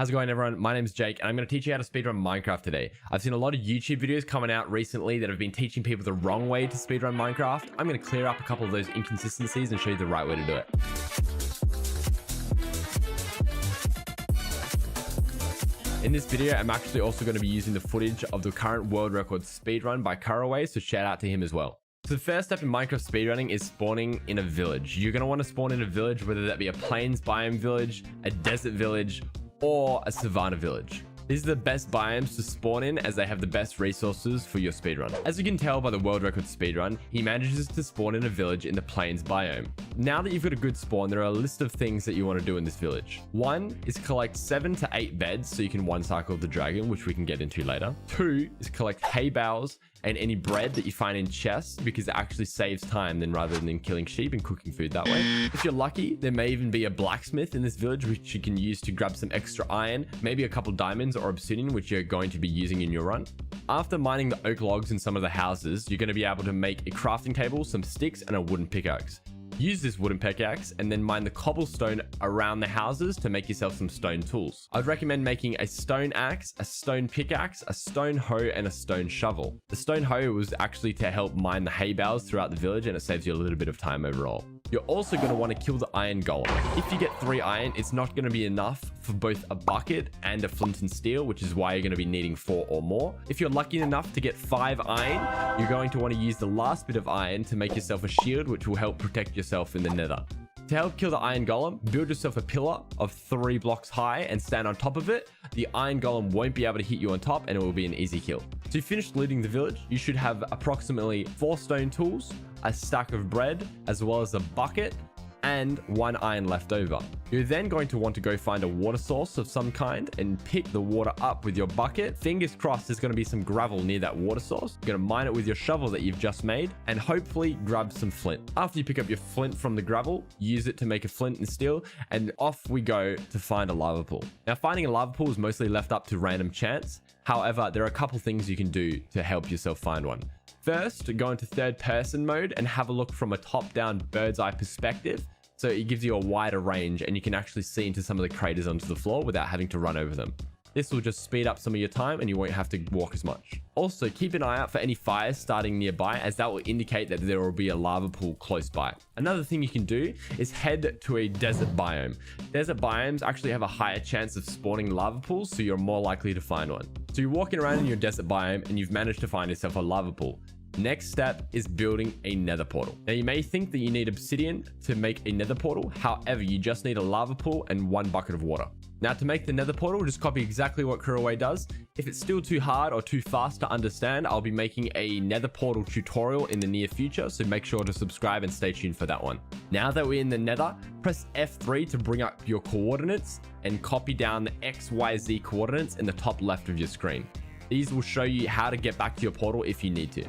How's it going, everyone? My name is Jake, and I'm going to teach you how to speedrun Minecraft today. I've seen a lot of YouTube videos coming out recently that have been teaching people the wrong way to speedrun Minecraft. I'm going to clear up a couple of those inconsistencies and show you the right way to do it. In this video, I'm actually also going to be using the footage of the current world record speedrun by Caraway, so shout out to him as well. So the first step in Minecraft speedrunning is spawning in a village. You're going to want to spawn in a village, whether that be a plains biome village, a desert village, or a savanna village. These are the best biomes to spawn in as they have the best resources for your speedrun. As you can tell by the world record speedrun, he manages to spawn in a village in the plains biome. Now that you've got a good spawn, there are a list of things that you want to do in this village. 1 is collect 7 to 8 beds so you can one cycle the dragon, which we can get into later. 2 is collect hay bales and any bread that you find in chests, because it actually saves time rather than killing sheep and cooking food that way. If you're lucky, there may even be a blacksmith in this village which you can use to grab some extra iron, maybe a couple diamonds or obsidian which you're going to be using in your run. After mining the oak logs in some of the houses, you're going to be able to make a crafting table, some sticks, and a wooden pickaxe. Use this wooden pickaxe and then mine the cobblestone around the houses to make yourself some stone tools. I'd recommend making a stone axe, a stone pickaxe, a stone hoe, and a stone shovel. The stone hoe was actually to help mine the hay bales throughout the village, and it saves you a little bit of time overall. You're also going to want to kill the iron golem. If you get 3 iron, it's not going to be enough for both a bucket and a flint and steel, which is why you're going to be needing 4 or more. If you're lucky enough to get 5 iron, you're going to want to use the last bit of iron to make yourself a shield, which will help protect yourself in the nether. To help kill the iron golem, build yourself a pillar of 3 blocks high and stand on top of it. The iron golem won't be able to hit you on top, and it will be an easy kill. So you finished looting the village, you should have approximately 4 stone tools, a stack of bread, as well as a bucket, and 1 iron left over. You're then going to want to go find a water source of some kind and pick the water up with your bucket. Fingers crossed there's going to be some gravel near that water source. You're going to mine it with your shovel that you've just made and hopefully grab some flint. After you pick up your flint from the gravel, use it to make a flint and steel, and off we go to find a lava pool. Now, finding a lava pool is mostly left up to random chance. However, there are a couple things you can do to help yourself find one. First, go into third person mode and have a look from a top-down bird's eye perspective. So it gives you a wider range and you can actually see into some of the craters onto the floor without having to run over them. This will just speed up some of your time and you won't have to walk as much. Also, keep an eye out for any fires starting nearby, as that will indicate that there will be a lava pool close by. Another thing you can do is head to a desert biome. Desert biomes actually have a higher chance of spawning lava pools, so you're more likely to find one. So you're walking around in your desert biome and you've managed to find yourself a lava pool. Next step is building a nether portal. Now, you may think that you need obsidian to make a nether portal. However, you just need a lava pool and 1 bucket of water. Now, to make the nether portal, just copy exactly what Caraway does. If it's still too hard or too fast to understand, I'll be making a nether portal tutorial in the near future, so make sure to subscribe and stay tuned for that one. Now that we're in the nether, press F3 to bring up your coordinates and copy down the XYZ coordinates in the top left of your screen. These will show you how to get back to your portal if you need to.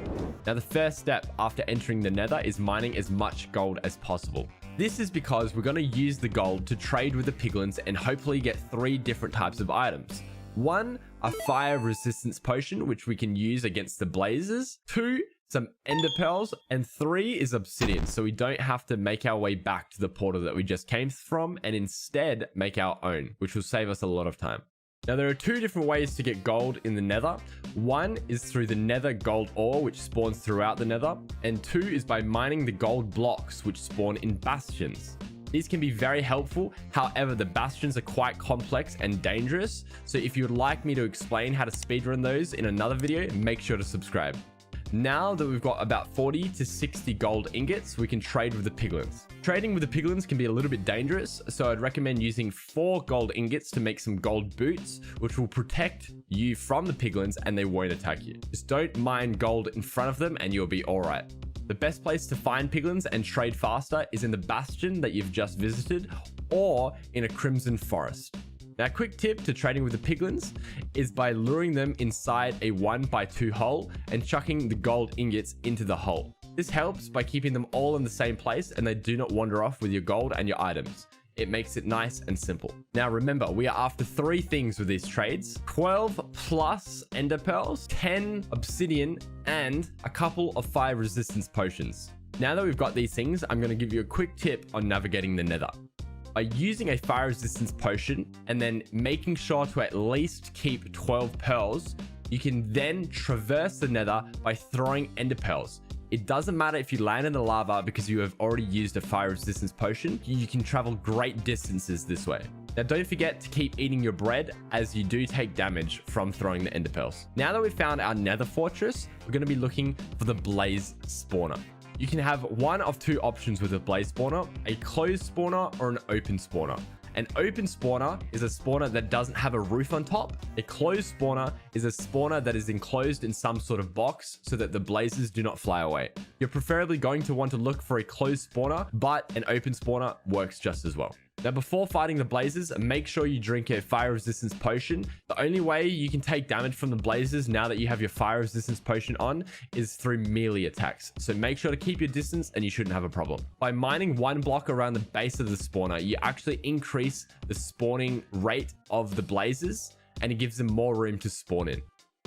Now, the first step after entering the nether is mining as much gold as possible. This is because we're going to use the gold to trade with the piglins and hopefully get 3 different types of items. 1, a fire resistance potion, which we can use against the blazes. 2, some ender pearls. And 3 is obsidian, so we don't have to make our way back to the portal that we just came from and instead make our own, which will save us a lot of time. Now, there are 2 different ways to get gold in the nether. 1 is through the nether gold ore, which spawns throughout the nether. And 2 is by mining the gold blocks, which spawn in bastions. These can be very helpful. However, the bastions are quite complex and dangerous. So if you would like me to explain how to speedrun those in another video, make sure to subscribe. Now that we've got about 40 to 60 gold ingots, we can trade with the piglins. Trading with the piglins can be a little bit dangerous, so I'd recommend using 4 gold ingots to make some gold boots, which will protect you from the piglins and they won't attack you. Just don't mine gold in front of them and you'll be alright. The best place to find piglins and trade faster is in the bastion that you've just visited or in a crimson forest. Now, a quick tip to trading with the piglins is by luring them inside a 1x2 hole and chucking the gold ingots into the hole. This helps by keeping them all in the same place and they do not wander off with your gold and your items. It makes it nice and simple. Now, remember, we are after 3 things with these trades: 12 plus ender pearls, 10 obsidian, and a couple of fire resistance potions. Now that we've got these things, I'm going to give you a quick tip on navigating the nether. By using a fire resistance potion and then making sure to at least keep 12 pearls, you can then traverse the nether by throwing ender pearls. It doesn't matter if you land in the lava because you have already used a fire resistance potion. You can travel great distances this way. Now, don't forget to keep eating your bread as you do take damage from throwing the ender pearls. Now that we've found our nether fortress, we're going to be looking for the blaze spawner. You can have one of two options with a blaze spawner, a closed spawner or an open spawner. An open spawner is a spawner that doesn't have a roof on top. A closed spawner is a spawner that is enclosed in some sort of box so that the blazes do not fly away. You're preferably going to want to look for a closed spawner, but an open spawner works just as well. Now, before fighting the blazes, make sure you drink a fire resistance potion. The only way you can take damage from the blazes now that you have your fire resistance potion on is through melee attacks. So make sure to keep your distance and you shouldn't have a problem. By mining one block around the base of the spawner, you actually increase the spawning rate of the blazes and it gives them more room to spawn in.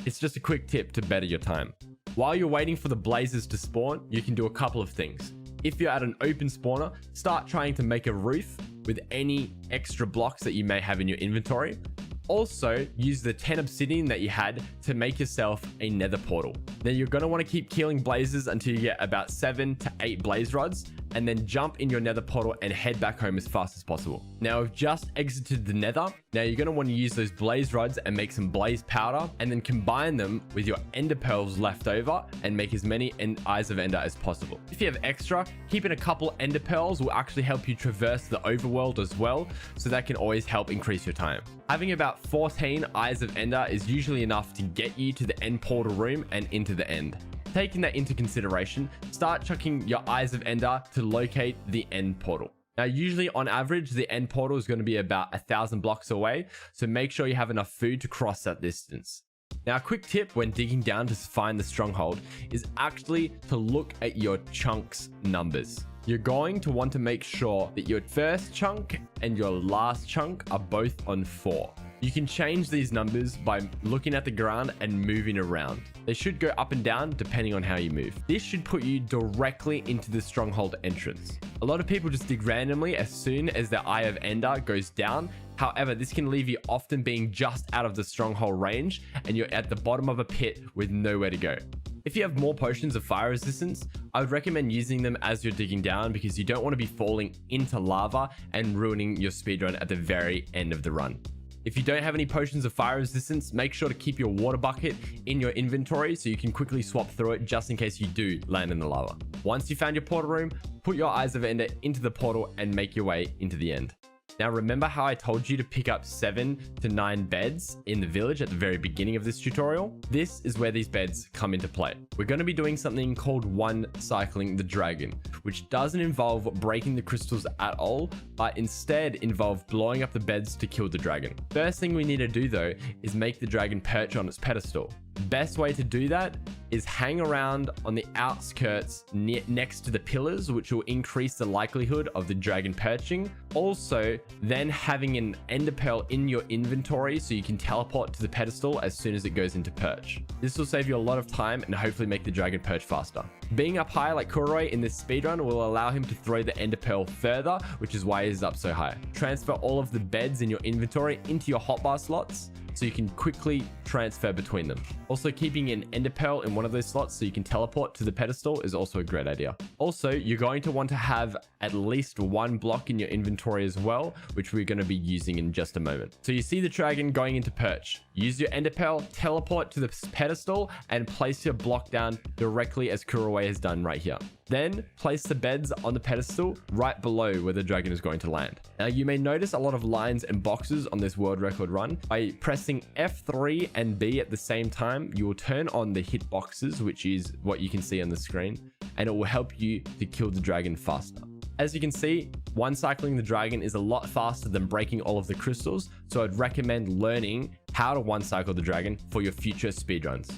It's just a quick tip to better your time. While you're waiting for the blazes to spawn, you can do a couple of things. If you're at an open spawner, start trying to make a roof with any extra blocks that you may have in your inventory. Also, use the 10 obsidian that you had to make yourself a nether portal. Now, you're going to want to keep killing blazes until you get about 7 to 8 blaze rods, and then jump in your nether portal and head back home as fast as possible. Now, we've just exited the nether. Now, you're going to want to use those blaze rods and make some blaze powder, and then combine them with your ender pearls left over and make as many eyes of ender as possible. If you have extra, keeping a couple ender pearls will actually help you traverse the overworld as well, so that can always help increase your time. Having about 14 eyes of ender is usually enough to get you to the end portal room and into the end. Taking that into consideration, start chucking your eyes of ender to locate the end portal. Now, usually on average, the end portal is going to be about 1,000 blocks away, so make sure you have enough food to cross that distance. Now, a quick tip when digging down to find the stronghold is actually to look at your chunks numbers. You're going to want to make sure that your first chunk and your last chunk are both on 4. You can change these numbers by looking at the ground and moving around. They should go up and down depending on how you move. This should put you directly into the stronghold entrance. A lot of people just dig randomly as soon as their eye of ender goes down. However, this can leave you often being just out of the stronghold range and you're at the bottom of a pit with nowhere to go. If you have more potions of fire resistance, I would recommend using them as you're digging down because you don't want to be falling into lava and ruining your speedrun at the very end of the run. If you don't have any potions of fire resistance, make sure to keep your water bucket in your inventory so you can quickly swap through it just in case you do land in the lava. Once you found your portal room, put your eyes of ender into the portal and make your way into the end. Now, remember how I told you to pick up 7 to 9 beds in the village at the very beginning of this tutorial? This is where these beds come into play. We're going to be doing something called one cycling the dragon, which doesn't involve breaking the crystals at all, but instead involve blowing up the beds to kill the dragon. First thing we need to do though is make the dragon perch on its pedestal. Best way to do that is hang around on the outskirts next to the pillars, which will increase the likelihood of the dragon perching. Also, then having an ender pearl in your inventory so you can teleport to the pedestal as soon as it goes into perch. This will save you a lot of time and hopefully make the dragon perch faster. Being up high like Kuroi in this speedrun will allow him to throw the ender pearl further, which is why he's up so high. Transfer all of the beds in your inventory into your hotbar slots so you can quickly transfer between them. Also, keeping an ender pearl in one of those slots so you can teleport to the pedestal is also a great idea. Also, you're going to want to have at least 1 block in your inventory as well, which we're going to be using in just a moment. So you see the dragon going into perch. Use your ender pearl, teleport to the pedestal, and place your block down directly as Kuroi has done right here. Then place the beds on the pedestal right below where the dragon is going to land. Now, you may notice a lot of lines and boxes on this world record run. By pressing F3 and B at the same time, you will turn on the hit boxes, which is what you can see on the screen, and it will help you to kill the dragon faster. As you can see, one cycling the dragon is a lot faster than breaking all of the crystals, so I'd recommend learning how to one cycle the dragon for your future speedruns.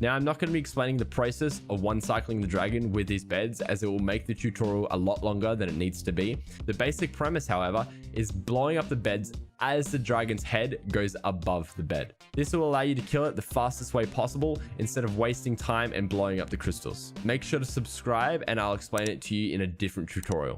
Now, I'm not going to be explaining the process of one cycling the dragon with these beds, as it will make the tutorial a lot longer than it needs to be. The basic premise, however, is blowing up the beds as the dragon's head goes above the bed. This will allow you to kill it the fastest way possible instead of wasting time and blowing up the crystals. Make sure to subscribe and I'll explain it to you in a different tutorial.